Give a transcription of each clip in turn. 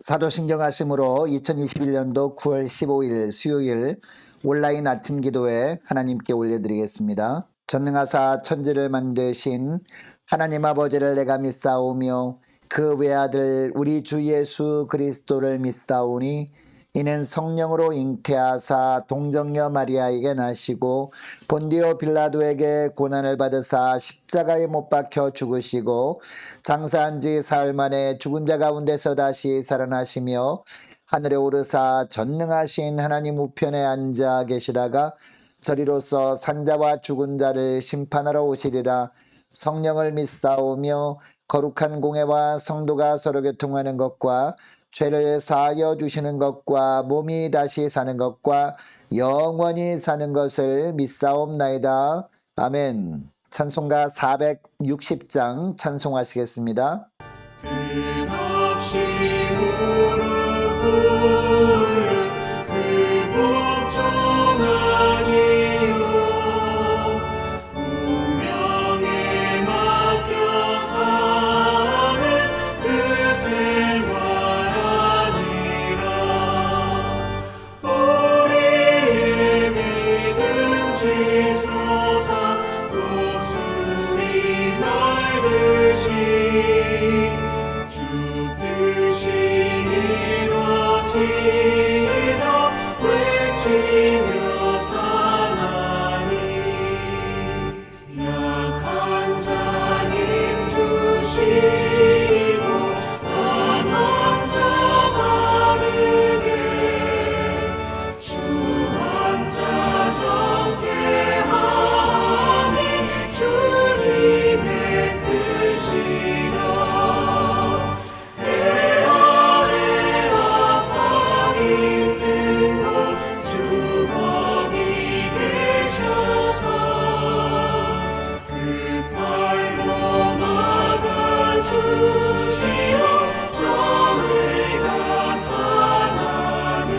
사도신경 하심으로 2021년도 9월 15일 수요일 온라인 아침 기도회 하나님께 올려드리겠습니다. 전능하사 천지를 만드신 하나님 아버지를 내가 믿사오며 그 외아들 우리 주 예수 그리스도를 믿사오니 이는 성령으로 잉태하사 동정녀 마리아에게 나시고 본디오 빌라도에게 고난을 받으사 십자가에 못 박혀 죽으시고 장사한 지 사흘 만에 죽은 자 가운데서 다시 살아나시며 하늘에 오르사 전능하신 하나님 우편에 앉아 계시다가 저리로서 산자와 죽은 자를 심판하러 오시리라. 성령을 믿사오며 거룩한 공회와 성도가 서로 교통하는 것과 죄를 사하여 주시는 것과 몸이 다시 사는 것과 영원히 사는 것을 믿사옵나이다. 아멘. 찬송가 460장 찬송하시겠습니다. 끝없이 무릎 꿇는 그 복종하니요 운명에 맡겨 사는 그 생활 아니라 우리의 믿음 치솟아 독수리 날듯이 주 뜻이 이루어지리라 외치며 사나니 약한 자 힘 주시고 강한 자 바르게 주 환자 정케 하니 주님의 뜻이라 해 아래 압박이 있는 곳 주 거기 계셔서 그 팔로 막아주시어 정의가 사나니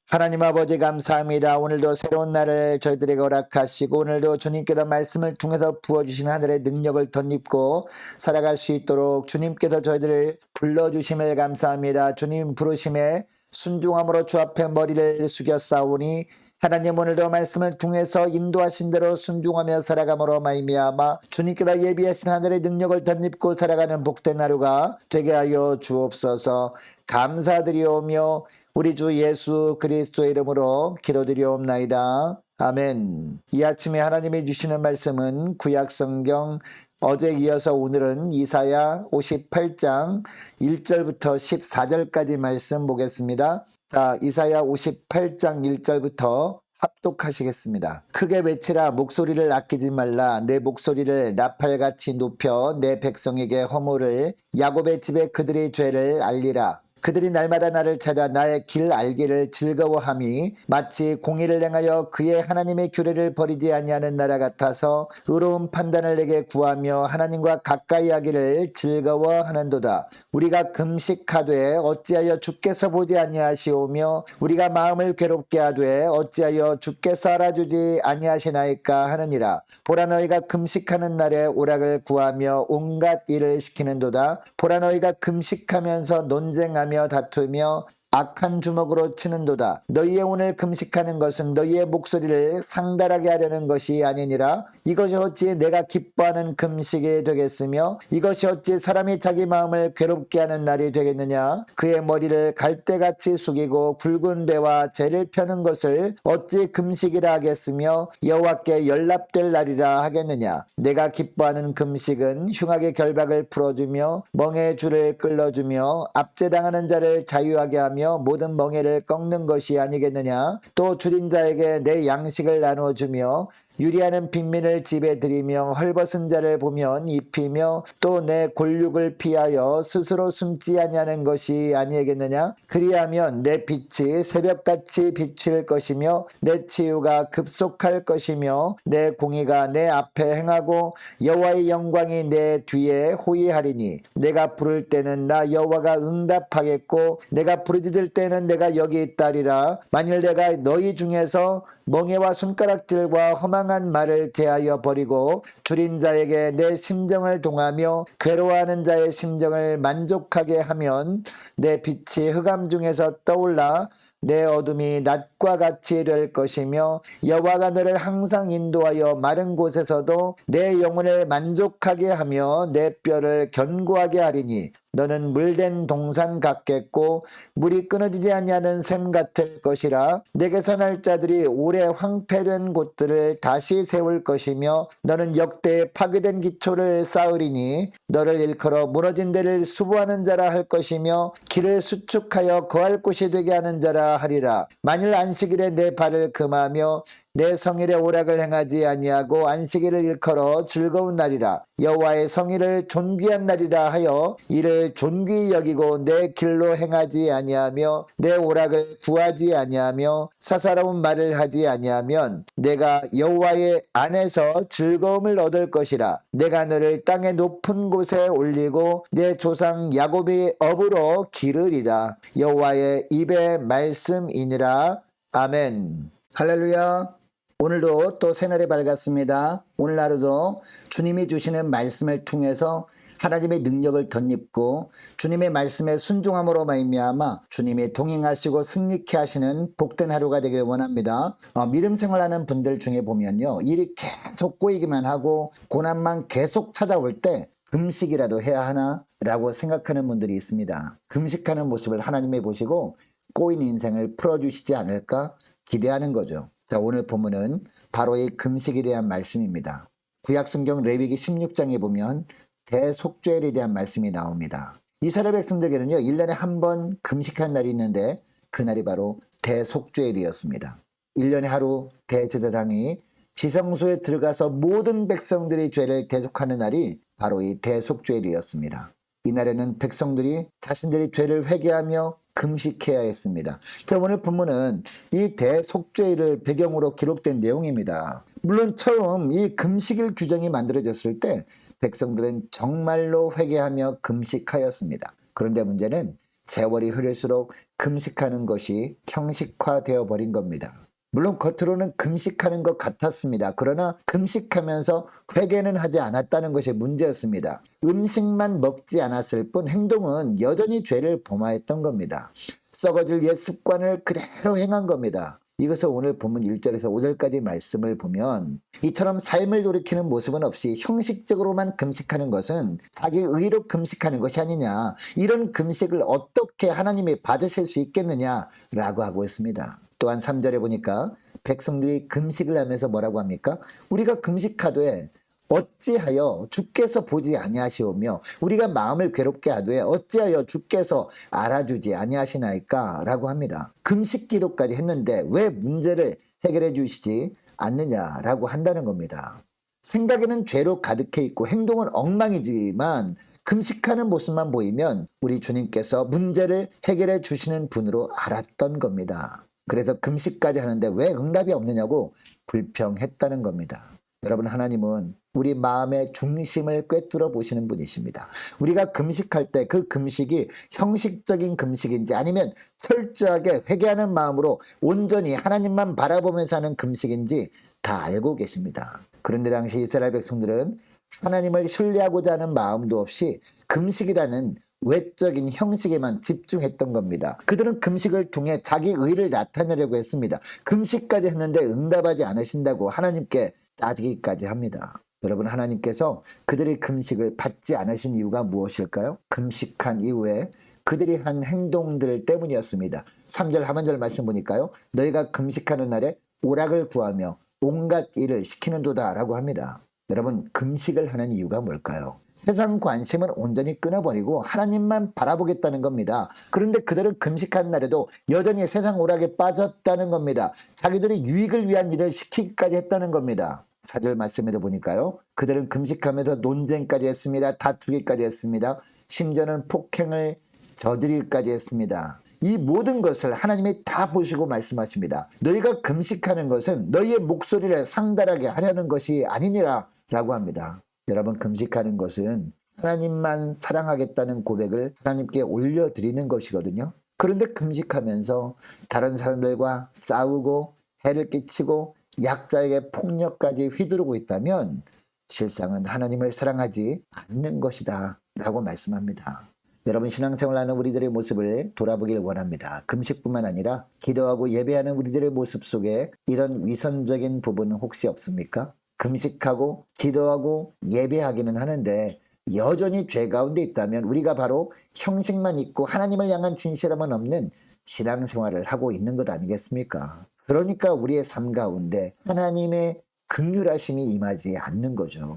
하나님 아버지 감사합니다. 오늘도 새로운 날을 저희들에게 허락하시고 오늘도 주님께서 말씀을 통해서 부어주신 하늘의 능력을 덧입고 살아갈 수 있도록 주님께서 저희들을 불러주심을 감사합니다. 주님 부르심에 순종함으로 주 앞에 머리를 숙였사오니 하나님 오늘도 말씀을 통해서 인도하신 대로 순종하며 살아감으로 말미암아 주님께서 예비하신 하늘의 능력을 덧입고 살아가는 복된 하루가 되게 하여 주옵소서. 감사드리오며 우리 주 예수 그리스도의 이름으로 기도드리옵나이다. 아멘. 이 아침에 하나님이 주시는 말씀은 구약성경 어제 이어서 오늘은 이사야 58장 1절부터 14절까지 말씀 보겠습니다. 자, 이사야 58장 1절부터 합독하시겠습니다. 크게 외치라. 목소리를 아끼지 말라. 내 목소리를 나팔같이 높여 내 백성에게 허물을 야곱의 집에 그들의 죄를 알리라. 그들이 날마다 나를 찾아 나의 길 알기를 즐거워함이 마치 공의를 행하여 그의 하나님의 규례를 버리지 아니하는 나라 같아서 의로운 판단을 내게 구하며 하나님과 가까이 하기를 즐거워하는도다. 우리가 금식하되 어찌하여 주께서 보지 아니하시오며 우리가 마음을 괴롭게 하되 어찌하여 주께서 알아주지 아니하시나이까 하느니라. 보라 너희가 금식하는 날에 오락을 구하며 온갖 일을 시키는도다. 보라 너희가 금식하면서 논쟁하며 다투며 악한 주먹으로 치는도다. 너희의 오늘 금식하는 것은 너희의 목소리를 상달하게 하려는 것이 아니니라. 이것이 어찌 내가 기뻐하는 금식이 되겠으며 이것이 어찌 사람이 자기 마음을 괴롭게 하는 날이 되겠느냐. 그의 머리를 갈대같이 숙이고 굵은 배와 재를 펴는 것을 어찌 금식이라 하겠으며 여호와께 연락될 날이라 하겠느냐. 내가 기뻐하는 금식은 흉악의 결박을 풀어주며 멍에 줄을 끌어주며 압제당하는 자를 자유하게 하며 모든 멍에를 꺾는 것이 아니겠느냐. 또 줄인 자에게 내 양식을 나눠주며 유리하는 빈민을 집에 들이며 헐벗은 자를 보면 입히며 또 내 골육을 피하여 스스로 숨지 아니하는 것이 아니겠느냐. 그리하면 내 빛이 새벽같이 비칠 것이며 내 치유가 급속할 것이며 내 공의가 내 앞에 행하고 여호와의 영광이 내 뒤에 호위하리니 내가 부를 때는 나 여호와가 응답하겠고 내가 부르짖을 때는 내가 여기 있다리라. 만일 내가 너희 중에서 멍에와 손가락질과 허망한 말을 제하여 버리고 줄인 자에게 내 심정을 동하며 괴로워하는 자의 심정을 만족하게 하면 내 빛이 흑암 중에서 떠올라 내 어둠이 낮과 같이 될 것이며 여호와가 너를 항상 인도하여 마른 곳에서도 내 영혼을 만족하게 하며 내 뼈를 견고하게 하리니 너는 물된 동산 같겠고 물이 끊어지지 아니하는 샘 같을 것이라. 내게서 날 자들이 오래 황폐된 곳들을 다시 세울 것이며 너는 역대의 파괴된 기초를 쌓으리니 너를 일컬어 무너진 데를 수보하는 자라 할 것이며 길을 수축하여 거할 곳이 되게 하는 자라 하리라. 만일 안식일에 내 발을 금하며 내 성일에 오락을 행하지 아니하고 안식일을 일컬어 즐거운 날이라 여호와의 성일을 존귀한 날이라 하여 이를 존귀히 여기고 내 길로 행하지 아니하며 내 오락을 구하지 아니하며 사사로운 말을 하지 아니하면 내가 여호와의 안에서 즐거움을 얻을 것이라. 내가 너를 땅의 높은 곳에 올리고 내 조상 야곱의 업으로 기르리라. 여호와의 입의 말씀이니라. 아멘. 할렐루야. 오늘도 또 새날이 밝았습니다. 오늘 하루도 주님이 주시는 말씀을 통해서 하나님의 능력을 덧입고 주님의 말씀에 순종함으로 말미암아 주님이 동행하시고 승리케 하시는 복된 하루가 되길 원합니다. 믿음 생활하는 분들 중에 보면요, 일이 계속 꼬이기만 하고 고난만 계속 찾아올 때 금식이라도 해야 하나 라고 생각하는 분들이 있습니다. 금식하는 모습을 하나님이 보시고 꼬인 인생을 풀어주시지 않을까 기대하는 거죠. 자, 오늘 본문은 바로 이 금식에 대한 말씀입니다. 구약성경 레위기 16장에 보면 대속죄일에 대한 말씀이 나옵니다. 이스라엘 백성들에게는요, 1년에 한 번 금식한 날이 있는데 그날이 바로 대속죄일이었습니다. 1년에 하루 대제사장이 지성소에 들어가서 모든 백성들의 죄를 대속하는 날이 바로 이 대속죄일이었습니다. 이날에는 백성들이 자신들의 죄를 회개하며 금식해야 했습니다. 자, 오늘 본문은 이 대속죄일을 배경으로 기록된 내용입니다. 물론 처음 이 금식일 규정이 만들어졌을 때 백성들은 정말로 회개하며 금식하였습니다. 그런데 문제는 세월이 흐를수록 금식하는 것이 형식화되어 버린 겁니다. 물론 겉으로는 금식하는 것 같았습니다. 그러나 금식하면서 회개는 하지 않았다는 것이 문제였습니다. 음식만 먹지 않았을 뿐 행동은 여전히 죄를 범하였던 겁니다. 썩어질 옛 습관을 그대로 행한 겁니다. 이것을 오늘 본문 1절에서 5절까지 말씀을 보면 이처럼 삶을 돌이키는 모습은 없이 형식적으로만 금식하는 것은 자기 의로 금식하는 것이 아니냐, 이런 금식을 어떻게 하나님이 받으실 수 있겠느냐라고 하고 있습니다. 또한 3절에 보니까 백성들이 금식을 하면서 뭐라고 합니까? 우리가 금식하되 어찌하여 주께서 보지 아니하시오며 우리가 마음을 괴롭게 하되 어찌하여 주께서 알아주지 아니하시나이까 라고 합니다. 금식 기도까지 했는데 왜 문제를 해결해 주시지 않느냐라고 한다는 겁니다. 생각에는 죄로 가득해 있고 행동은 엉망이지만 금식하는 모습만 보이면 우리 주님께서 문제를 해결해 주시는 분으로 알았던 겁니다. 그래서 금식까지 하는데 왜 응답이 없느냐고 불평했다는 겁니다. 여러분, 하나님은 우리 마음의 중심을 꿰뚫어 보시는 분이십니다. 우리가 금식할 때 그 금식이 형식적인 금식인지 아니면 철저하게 회개하는 마음으로 온전히 하나님만 바라보면서 하는 금식인지 다 알고 계십니다. 그런데 당시 이스라엘 백성들은 하나님을 신뢰하고자 하는 마음도 없이 금식이라는 외적인 형식에만 집중했던 겁니다. 그들은 금식을 통해 자기 의를 나타내려고 했습니다. 금식까지 했는데 응답하지 않으신다고 하나님께 따지기까지 합니다. 여러분, 하나님께서 그들의 금식을 받지 않으신 이유가 무엇일까요? 금식한 이후에 그들이 한 행동들 때문이었습니다. 3절 하반절 말씀 보니까요, 너희가 금식하는 날에 오락을 구하며 온갖 일을 시키는도다 라고 합니다. 여러분, 금식을 하는 이유가 뭘까요? 세상 관심은 온전히 끊어버리고 하나님만 바라보겠다는 겁니다. 그런데 그들은 금식한 날에도 여전히 세상 오락에 빠졌다는 겁니다. 자기들의 유익을 위한 일을 시키기까지 했다는 겁니다. 4절 말씀에도 보니까요, 그들은 금식하면서 논쟁까지 했습니다. 다투기까지 했습니다. 심지어는 폭행을 저지르기까지 했습니다. 이 모든 것을 하나님이 다 보시고 말씀하십니다. 너희가 금식하는 것은 너희의 목소리를 상달하게 하려는 것이 아니니라 라고 합니다. 여러분, 금식하는 것은 하나님만 사랑하겠다는 고백을 하나님께 올려드리는 것이거든요. 그런데 금식하면서 다른 사람들과 싸우고 해를 끼치고 약자에게 폭력까지 휘두르고 있다면 실상은 하나님을 사랑하지 않는 것이다 라고 말씀합니다. 여러분, 신앙생활하는 우리들의 모습을 돌아보길 원합니다. 금식뿐만 아니라 기도하고 예배하는 우리들의 모습 속에 이런 위선적인 부분은 혹시 없습니까? 금식하고 기도하고 예배하기는 하는데 여전히 죄 가운데 있다면 우리가 바로 형식만 있고 하나님을 향한 진실함은 없는 신앙생활을 하고 있는 것 아니겠습니까? 그러니까 우리의 삶 가운데 하나님의 긍휼하심이 임하지 않는 거죠.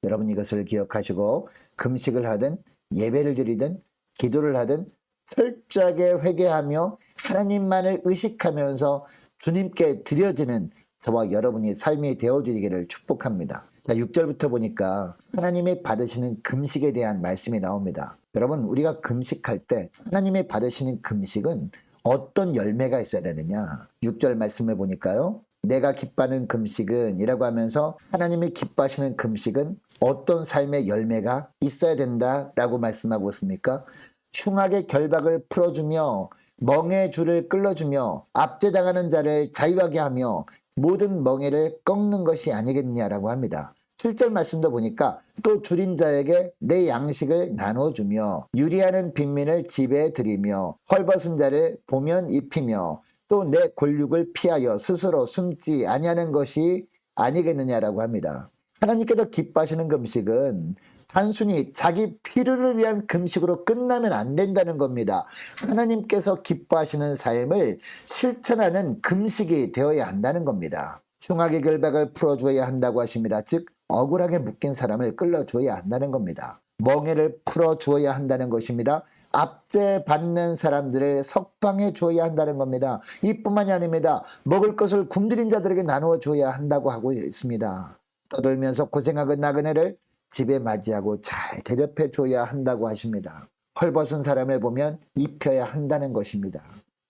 여러분, 이것을 기억하시고 금식을 하든 예배를 드리든 기도를 하든 철저하게 회개하며 하나님만을 의식하면서 주님께 드려지는 저와 여러분이 삶이 되어지기를 축복합니다. 자, 6절부터 보니까 하나님이 받으시는 금식에 대한 말씀이 나옵니다. 여러분, 우리가 금식할 때 하나님이 받으시는 금식은 어떤 열매가 있어야 되느냐? 6절 말씀을 보니까요. 내가 기뻐하는 금식은 이라고 하면서 하나님이 기뻐하시는 금식은 어떤 삶의 열매가 있어야 된다라고 말씀하고 있습니까? 흉악의 결박을 풀어주며 멍에 줄을 끌어주며 압제당하는 자를 자유하게 하며 모든 멍에를 꺾는 것이 아니겠냐라고 합니다. 7절 말씀도 보니까 또 줄인 자에게 내 양식을 나눠주며 유리하는 빈민을 집에 들이며 헐벗은 자를 보면 입히며 또 내 골육을 피하여 스스로 숨지 아니하는 것이 아니겠느냐라고 합니다. 하나님께서 기뻐하시는 금식은 단순히 자기 필요를 위한 금식으로 끝나면 안 된다는 겁니다. 하나님께서 기뻐하시는 삶을 실천하는 금식이 되어야 한다는 겁니다. 흉악의 결박을 풀어줘야 한다고 하십니다. 즉 억울하게 묶인 사람을 끌어줘야 한다는 겁니다. 멍에를 풀어주어야 한다는 것입니다. 압제받는 사람들을 석방해 줘야 한다는 겁니다. 이뿐만이 아닙니다. 먹을 것을 굶주린 자들에게 나누어 줘야 한다고 하고 있습니다. 떠들면서 고생하고 나그네를 집에 맞이하고 잘 대접해 줘야 한다고 하십니다. 헐벗은 사람을 보면 입혀야 한다는 것입니다.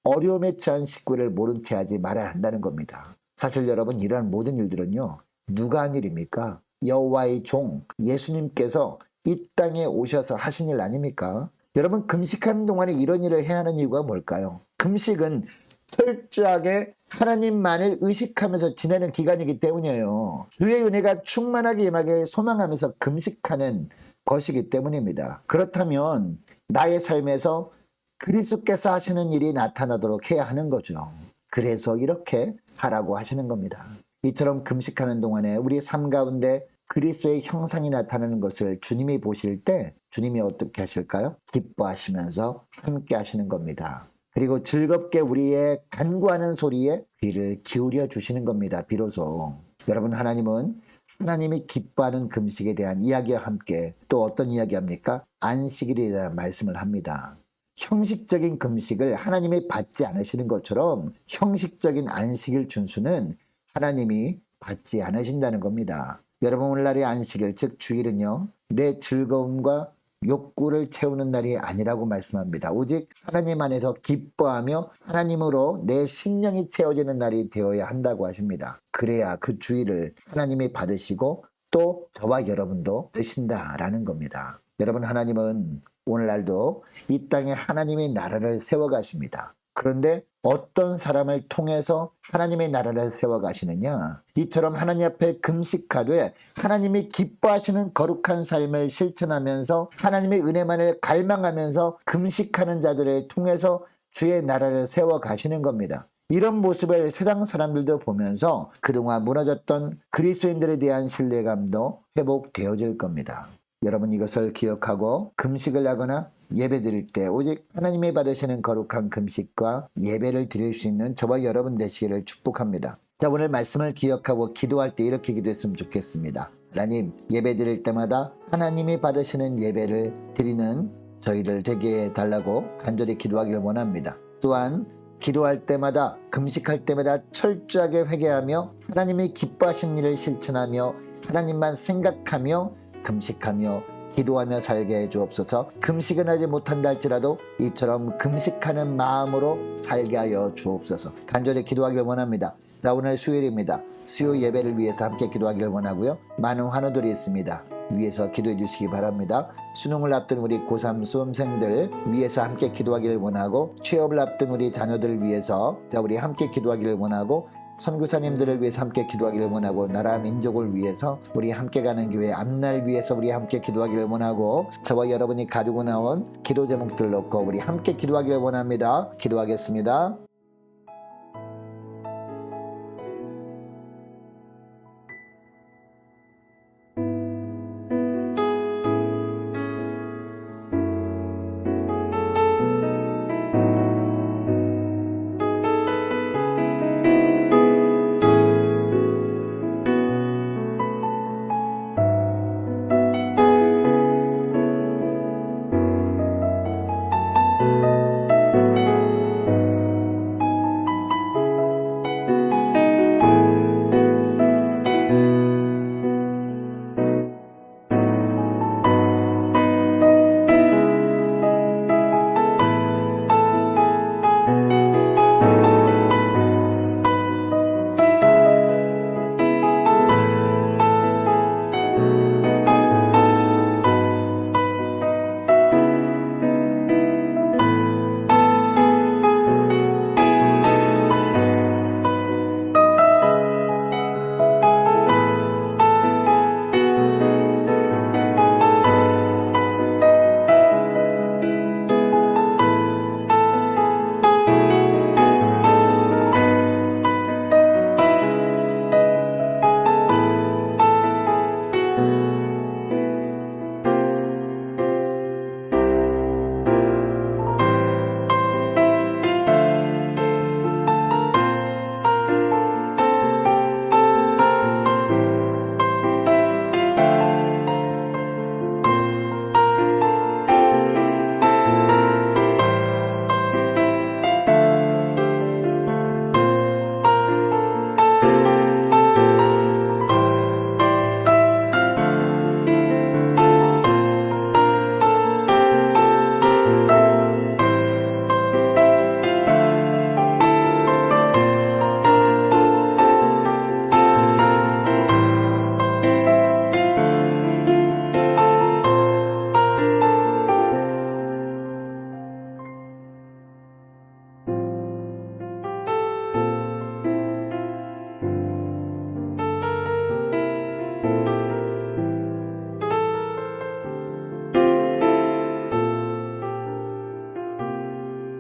어려움에 처한 식구를 모른 채 하지 말아야 한다는 겁니다. 사실 여러분, 이러한 모든 일들은요, 누가 한 일입니까? 여호와의 종 예수님께서 이 땅에 오셔서 하신 일 아닙니까? 여러분, 금식하는 동안에 이런 일을 해야 하는 이유가 뭘까요? 금식은 철저하게 하나님만을 의식하면서 지내는 기간이기 때문이에요. 주의 은혜가 충만하게 임하게 소망하면서 금식하는 것이기 때문입니다. 그렇다면 나의 삶에서 그리스도께서 하시는 일이 나타나도록 해야 하는 거죠. 그래서 이렇게 하라고 하시는 겁니다. 이처럼 금식하는 동안에 우리 삶 가운데 그리스도의 형상이 나타나는 것을 주님이 보실 때 주님이 어떻게 하실까요? 기뻐하시면서 함께 하시는 겁니다. 그리고 즐겁게 우리의 간구하는 소리에 귀를 기울여 주시는 겁니다. 비로소. 여러분, 하나님은 하나님이 기뻐하는 금식에 대한 이야기와 함께 또 어떤 이야기합니까? 안식일에 대한 말씀을 합니다. 형식적인 금식을 하나님이 받지 않으시는 것처럼 형식적인 안식일 준수는 하나님이 받지 않으신다는 겁니다. 여러분, 오늘날의 안식일 즉 주일은요, 내 즐거움과 욕구를 채우는 날이 아니라고 말씀합니다. 오직 하나님 안에서 기뻐하며 하나님으로 내 심령이 채워지는 날이 되어야 한다고 하십니다. 그래야 그 주일을 하나님이 받으시고 또 저와 여러분도 드신다라는 겁니다. 여러분, 하나님은 오늘날도 이 땅에 하나님의 나라를 세워가십니다. 그런데 어떤 사람을 통해서 하나님의 나라를 세워가시느냐? 이처럼 하나님 앞에 금식하되 하나님이 기뻐하시는 거룩한 삶을 실천하면서 하나님의 은혜만을 갈망하면서 금식하는 자들을 통해서 주의 나라를 세워가시는 겁니다. 이런 모습을 세상 사람들도 보면서 그동안 무너졌던 그리스도인들에 대한 신뢰감도 회복되어질 겁니다. 여러분, 이것을 기억하고 금식을 하거나 예배 드릴 때 오직 하나님이 받으시는 거룩한 금식과 예배를 드릴 수 있는 저와 여러분 되시기를 축복합니다. 자, 오늘 말씀을 기억하고 기도할 때 이렇게 기도했으면 좋겠습니다. 하나님, 예배 드릴 때마다 하나님이 받으시는 예배를 드리는 저희들 되게 해달라고 간절히 기도하기를 원합니다. 또한 기도할 때마다 금식할 때마다 철저하게 회개하며 하나님이 기뻐하시는 일을 실천하며 하나님만 생각하며 금식하며 기도하며 살게 해 주옵소서. 금식은 하지 못한다 할지라도 이처럼 금식하는 마음으로 살게 하여 주옵소서. 간절히 기도하기를 원합니다. 자, 오늘 수요일입니다. 수요 예배를 위해서 함께 기도하기를 원하고요. 많은 환우들이 있습니다. 위해서 기도해 주시기 바랍니다. 수능을 앞둔 우리 고3 수험생들 위해서 함께 기도하기를 원하고 취업을 앞둔 우리 자녀들 위해서 자, 우리 함께 기도하기를 원하고 선교사님들을 위해서 함께 기도하기를 원하고 나라 민족을 위해서 우리 함께 가는 교회 앞날 위해서 우리 함께 기도하기를 원하고 저와 여러분이 가지고 나온 기도 제목들 놓고 우리 함께 기도하기를 원합니다. 기도하겠습니다.